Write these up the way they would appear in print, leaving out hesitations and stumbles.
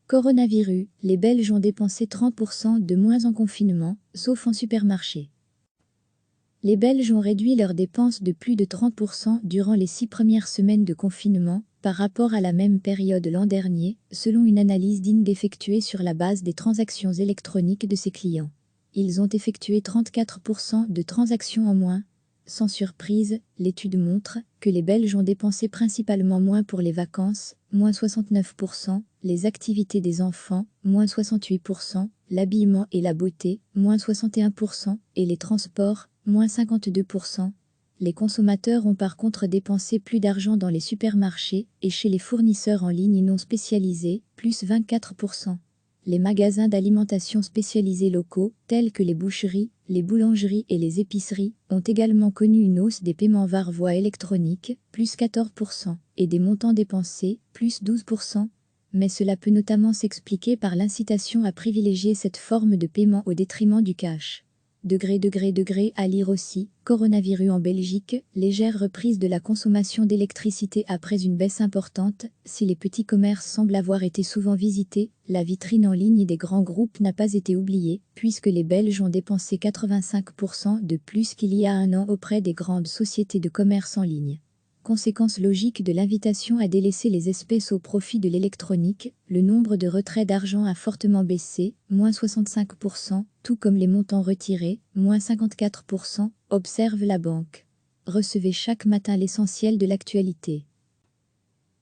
Coronavirus, les Belges ont dépensé 30% de moins en confinement, sauf en supermarché. Les Belges ont réduit leurs dépenses de plus de 30% durant les 6 premières semaines de confinement, par rapport à la même période l'an dernier, selon une analyse d'ING effectuée sur la base des transactions électroniques de ses clients. Ils ont effectué 34% de transactions en moins. Sans surprise, l'étude montre que les Belges ont dépensé principalement moins pour les vacances, moins 69%, les activités des enfants, moins 68%, l'habillement et la beauté, moins 61%, et les transports, moins 52%. Les consommateurs ont par contre dépensé plus d'argent dans les supermarchés et chez les fournisseurs en ligne non spécialisés, plus 24%. Les magasins d'alimentation spécialisés locaux, tels que les boucheries, les boulangeries et les épiceries, ont également connu une hausse des paiements par voie électronique, plus 14%, et des montants dépensés, plus 12%. Mais cela peut notamment s'expliquer par l'incitation à privilégier cette forme de paiement au détriment du cash. À lire aussi, coronavirus en Belgique, légère reprise de la consommation d'électricité après une baisse importante. Si les petits commerces semblent avoir été souvent visités, la vitrine en ligne des grands groupes n'a pas été oubliée, puisque les Belges ont dépensé 85% de plus qu'il y a un an auprès des grandes sociétés de commerce en ligne. Conséquence logique de l'invitation à délaisser les espèces au profit de l'électronique, le nombre de retraits d'argent a fortement baissé, moins 65%, tout comme les montants retirés, moins 54%, observe la banque. Recevez chaque matin l'essentiel de l'actualité.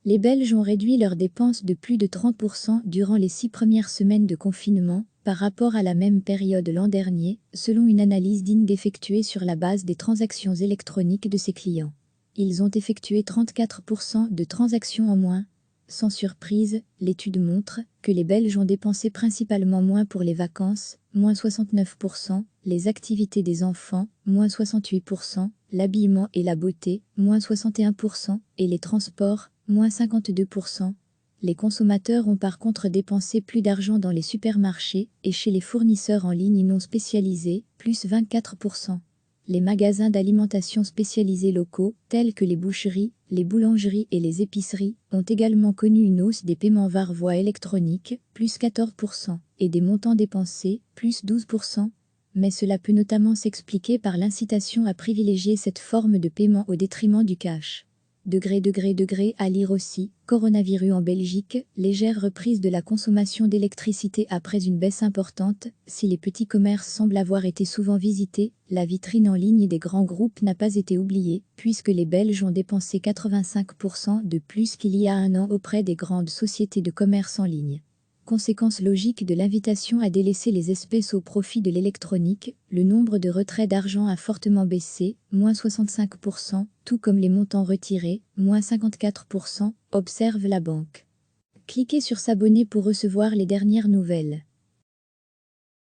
Les Belges ont réduit leurs dépenses de plus de 30% durant les 6 premières semaines de confinement, par rapport à la même période l'an dernier, selon une analyse d'ING effectuée sur la base des transactions électroniques de ses clients. Ils ont effectué 34% de transactions en moins. Sans surprise, l'étude montre que les Belges ont dépensé principalement moins pour les vacances, moins 69%, les activités des enfants, moins 68%, l'habillement et la beauté, moins 61%, et les transports, moins 52%. Les consommateurs ont par contre dépensé plus d'argent dans les supermarchés et chez les fournisseurs en ligne non spécialisés, plus 24%. Les magasins d'alimentation spécialisés locaux, tels que les boucheries, les boulangeries et les épiceries, ont également connu une hausse des paiements par voie électronique, plus 14%, et des montants dépensés, plus 12%. Mais cela peut notamment s'expliquer par l'incitation à privilégier cette forme de paiement au détriment du cash. À lire aussi, coronavirus en Belgique, légère reprise de la consommation d'électricité après une baisse importante. Si les petits commerces semblent avoir été souvent visités, la vitrine en ligne des grands groupes n'a pas été oubliée, puisque les Belges ont dépensé 85% de plus qu'il y a un an auprès des grandes sociétés de commerce en ligne. Conséquence logique de l'invitation à délaisser les espèces au profit de l'électronique, le nombre de retraits d'argent a fortement baissé, moins 65%, tout comme les montants retirés, moins 54%, observe la banque. Cliquez sur s'abonner pour recevoir les dernières nouvelles.